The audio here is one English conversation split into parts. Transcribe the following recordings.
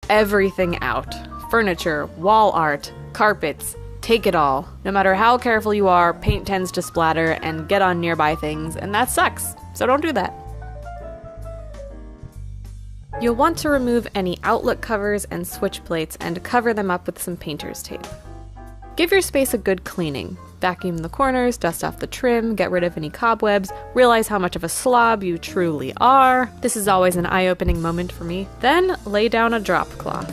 everything out. Furniture, wall art, carpets, take it all. No matter how careful you are, paint tends to splatter and get on nearby things, and that sucks, so don't do that. You'll want to remove any outlet covers and switch plates and cover them up with some painter's tape. Give your space a good cleaning. Vacuum the corners, dust off the trim, get rid of any cobwebs, realize how much of a slob you truly are. This is always an eye-opening moment for me. Then lay down a drop cloth.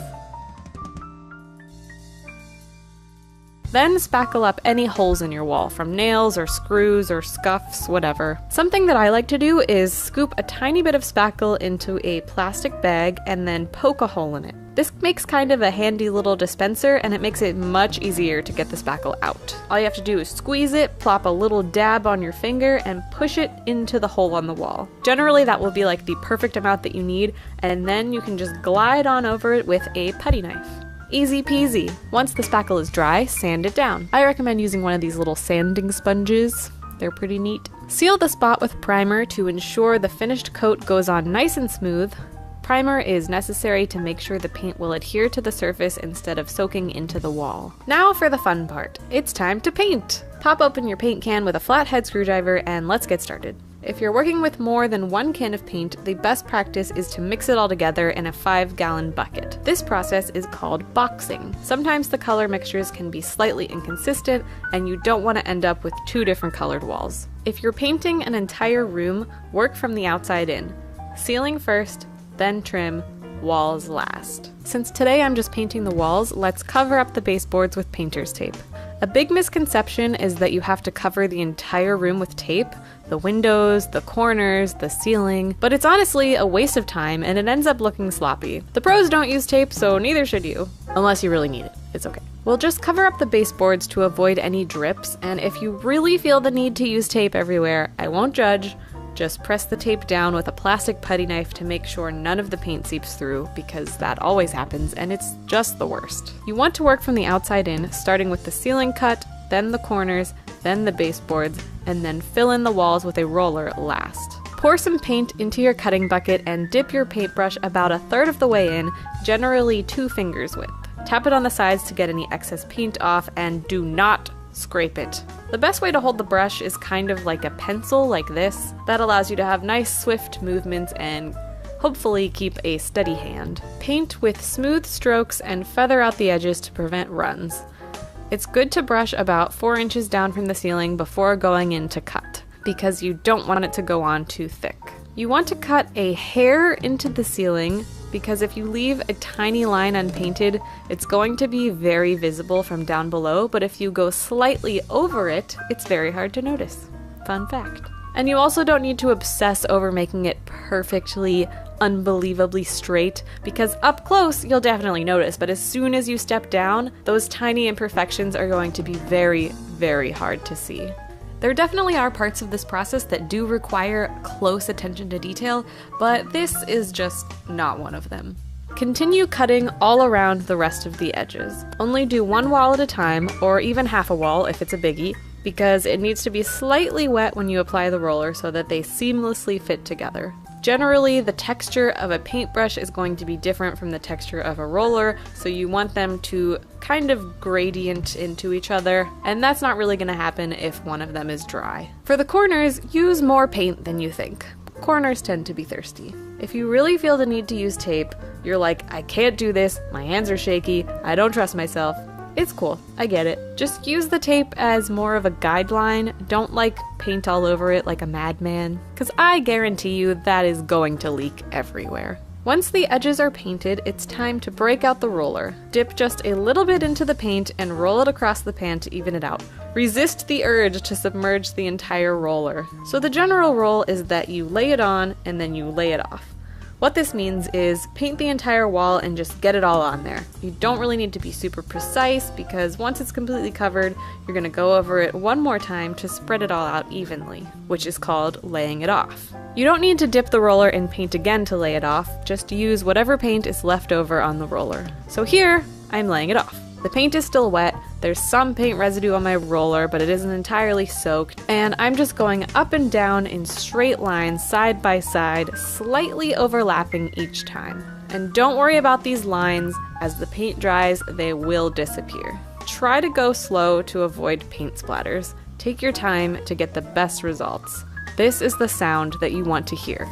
Then spackle up any holes in your wall, from nails or screws or scuffs, whatever. Something that I like to do is scoop a tiny bit of spackle into a plastic bag and then poke a hole in it. This makes kind of a handy little dispenser, and it makes it much easier to get the spackle out. All you have to do is squeeze it, plop a little dab on your finger, and push it into the hole on the wall. Generally that will be like the perfect amount that you need, and then you can just glide on over it with a putty knife. Easy peasy. Once the spackle is dry, sand it down. I recommend using one of these little sanding sponges. They're pretty neat. Seal the spot with primer to ensure the finished coat goes on nice and smooth. Primer is necessary to make sure the paint will adhere to the surface instead of soaking into the wall. Now for the fun part. It's time to paint! Pop open your paint can with a flathead screwdriver and let's get started. If you're working with more than one can of paint, the best practice is to mix it all together in a 5-gallon bucket. This process is called boxing. Sometimes the color mixtures can be slightly inconsistent, and you don't want to end up with 2 different colored walls. If you're painting an entire room, work from the outside in. Ceiling first, then trim, walls last. Since today I'm just painting the walls, let's cover up the baseboards with painter's tape. A big misconception is that you have to cover the entire room with tape, the windows, the corners, the ceiling, but it's honestly a waste of time and it ends up looking sloppy. The pros don't use tape, so neither should you. Unless you really need it. It's okay. We'll just cover up the baseboards to avoid any drips, and if you really feel the need to use tape everywhere, I won't judge. Just press the tape down with a plastic putty knife to make sure none of the paint seeps through, because that always happens and it's just the worst. You want to work from the outside in, starting with the ceiling cut, then the corners, then the baseboards, and then fill in the walls with a roller last. Pour some paint into your cutting bucket and dip your paintbrush about 1/3 of the way in, generally 2 fingers width. Tap it on the sides to get any excess paint off, and do not scrape it. The best way to hold the brush is kind of like a pencil, like this. That allows you to have nice, swift movements and hopefully keep a steady hand. Paint with smooth strokes and feather out the edges to prevent runs. It's good to brush about 4 inches down from the ceiling before going in to cut, because you don't want it to go on too thick. You want to cut a hair into the ceiling, because if you leave a tiny line unpainted, it's going to be very visible from down below, but if you go slightly over it, it's very hard to notice. Fun fact. And you also don't need to obsess over making it perfectly, unbelievably straight, because up close you'll definitely notice, but as soon as you step down, those tiny imperfections are going to be very, very hard to see. There definitely are parts of this process that do require close attention to detail, but this is just not one of them. Continue cutting all around the rest of the edges. Only do 1 wall at a time, or even half a wall if it's a biggie, because it needs to be slightly wet when you apply the roller so that they seamlessly fit together. Generally, the texture of a paintbrush is going to be different from the texture of a roller, so you want them to kind of gradient into each other, and that's not really going to happen if one of them is dry. For the corners, use more paint than you think. Corners tend to be thirsty. If you really feel the need to use tape, you're like, I can't do this, my hands are shaky, I don't trust myself. It's cool, I get it. Just use the tape as more of a guideline. Don't like paint all over it like a madman, because I guarantee you that is going to leak everywhere. Once the edges are painted, it's time to break out the roller. Dip just a little bit into the paint and roll it across the pan to even it out. Resist the urge to submerge the entire roller. So the general rule is that you lay it on and then you lay it off. What this means is paint the entire wall and just get it all on there. You don't really need to be super precise, because once it's completely covered, you're going to go over it one more time to spread it all out evenly, which is called laying it off. You don't need to dip the roller in paint again to lay it off, just use whatever paint is left over on the roller. So here, I'm laying it off. The paint is still wet, there's some paint residue on my roller, but it isn't entirely soaked, and I'm just going up and down in straight lines, side by side, slightly overlapping each time. And don't worry about these lines, as the paint dries, they will disappear. Try to go slow to avoid paint splatters. Take your time to get the best results. This is the sound that you want to hear.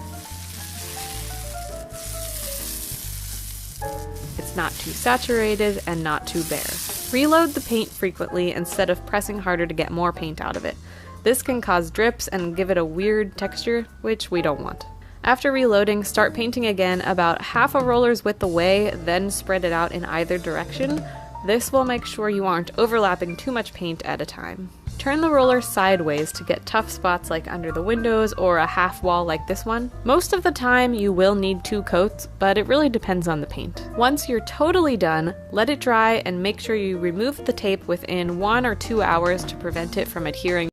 It's not too saturated and not too bare. Reload the paint frequently instead of pressing harder to get more paint out of it. This can cause drips and give it a weird texture, which we don't want. After reloading, start painting again about half a roller's width away, then spread it out in either direction. This will make sure you aren't overlapping too much paint at a time. Turn the roller sideways to get tough spots like under the windows or a half wall like this one. Most of the time you will need 2 coats, but it really depends on the paint. Once you're totally done, let it dry and make sure you remove the tape within 1 or 2 hours to prevent it from adhering